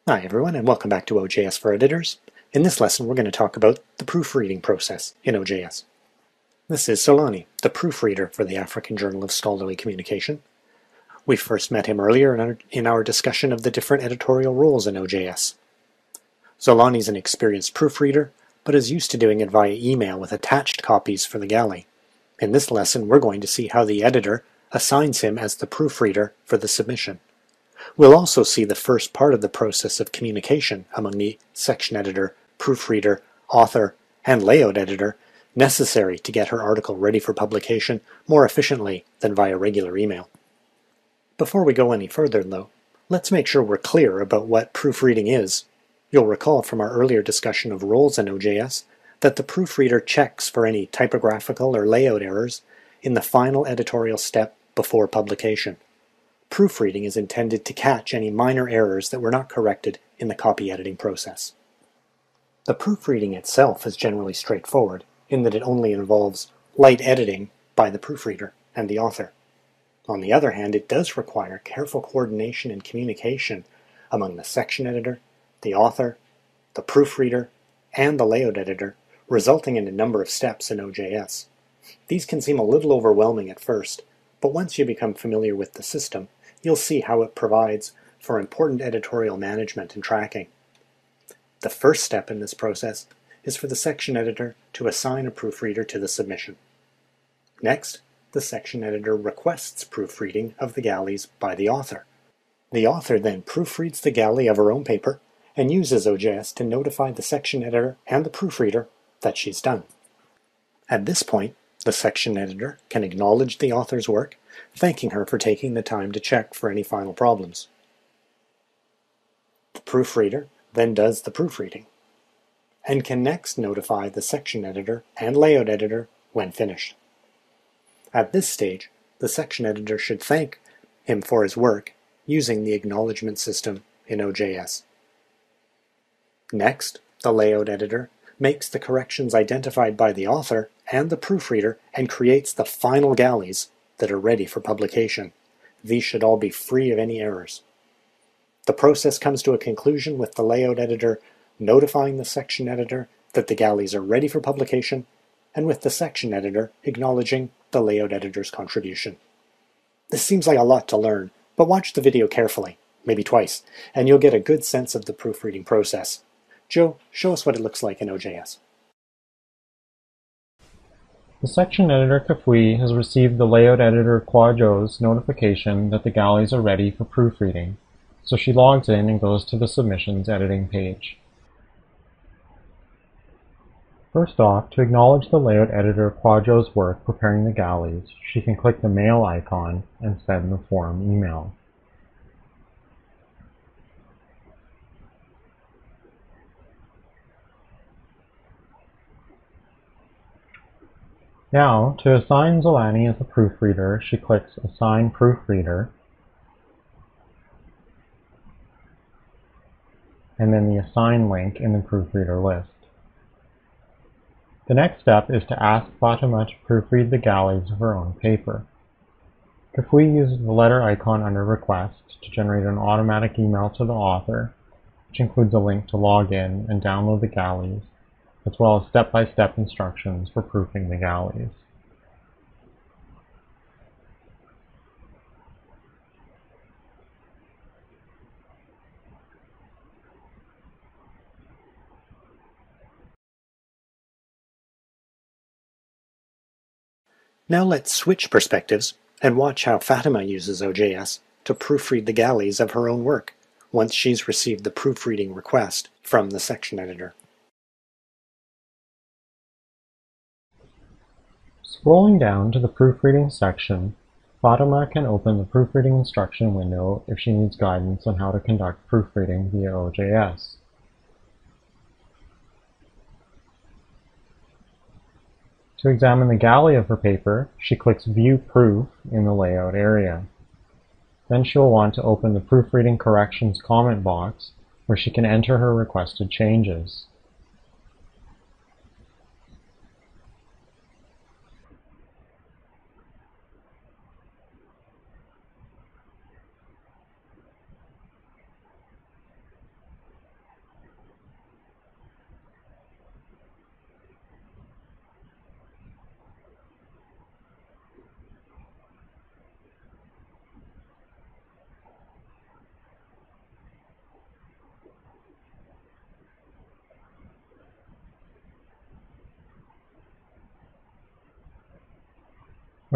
Hi everyone, and welcome back to OJS for Editors. In this lesson we're going to talk about the proofreading process in OJS. This is Solani, the proofreader for the African Journal of Scholarly Communication. We first met him earlier in our discussion of the different editorial roles in OJS. Solani is an experienced proofreader, but is used to doing it via email with attached copies for the galley. In this lesson we're going to see how the editor assigns him as the proofreader for the submission. We'll also see the first part of the process of communication among the section editor, proofreader, author, and layout editor necessary to get her article ready for publication more efficiently than via regular email. Before we go any further, though, let's make sure we're clear about what proofreading is. You'll recall from our earlier discussion of roles in OJS that the proofreader checks for any typographical or layout errors in the final editorial step before publication. Proofreading is intended to catch any minor errors that were not corrected in the copy editing process. The proofreading itself is generally straightforward in that it only involves light editing by the proofreader and the author. On the other hand, it does require careful coordination and communication among the section editor, the author, the proofreader, and the layout editor, resulting in a number of steps in OJS. These can seem a little overwhelming at first, but once you become familiar with the system, you'll see how it provides for important editorial management and tracking. The first step in this process is for the section editor to assign a proofreader to the submission. Next, the section editor requests proofreading of the galleys by the author. The author then proofreads the galley of her own paper and uses OJS to notify the section editor and the proofreader that she's done. At this point, the section editor can acknowledge the author's work, thanking her for taking the time to check for any final problems. The proofreader then does the proofreading, and can next notify the section editor and layout editor when finished. At this stage, the section editor should thank him for his work using the acknowledgement system in OJS. Next, the layout editor makes the corrections identified by the author and the proofreader and creates the final galleys that are ready for publication. These should all be free of any errors. The process comes to a conclusion with the layout editor notifying the section editor that the galleys are ready for publication, and with the section editor acknowledging the layout editor's contribution. This seems like a lot to learn, but watch the video carefully, maybe twice, and you'll get a good sense of the proofreading process. Joe, show us what it looks like in OJS. The section editor Kafui has received the layout editor Kwajo's notification that the galleys are ready for proofreading, so she logs in and goes to the submissions editing page. First off, to acknowledge the layout editor Kwajo's work preparing the galleys, she can click the mail icon and send the form email. Now, to assign Zolani as a proofreader, she clicks Assign Proofreader, and then the Assign link in the proofreader list. The next step is to ask Fatima to proofread the galleys of her own paper. Kafui uses the letter icon under Request to generate an automatic email to the author, which includes a link to log in and download the galleys, as well as step-by-step instructions for proofing the galleys. Now let's switch perspectives and watch how Fatima uses OJS to proofread the galleys of her own work once she's received the proofreading request from the section editor. Scrolling down to the proofreading section, Fatima can open the proofreading instruction window if she needs guidance on how to conduct proofreading via OJS. To examine the galley of her paper, she clicks View Proof in the Layout area. Then she will want to open the Proofreading Corrections comment box, where she can enter her requested changes.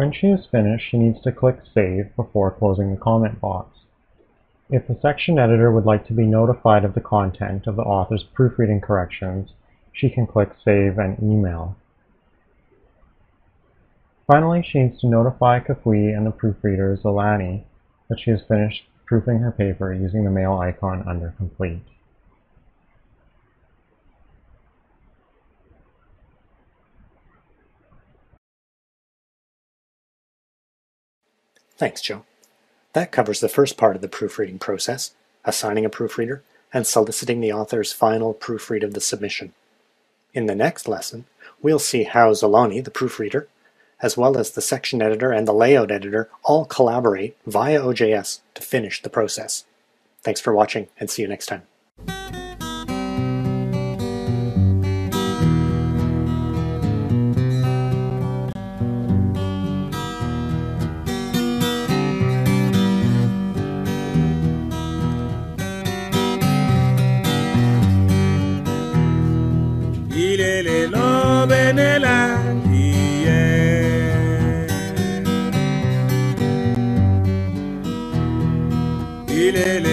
When she is finished, she needs to click Save before closing the comment box. If the section editor would like to be notified of the content of the author's proofreading corrections, she can click Save and Email. Finally, she needs to notify Kafui and the proofreader, Zolani, that she has finished proofing her paper using the mail icon under Complete. Thanks, Joe. That covers the first part of the proofreading process, assigning a proofreader and soliciting the author's final proofread of the submission. In the next lesson, we'll see how Zolani, the proofreader, as well as the section editor and the layout editor all collaborate via OJS to finish the process. Thanks for watching, and see you next time. Il est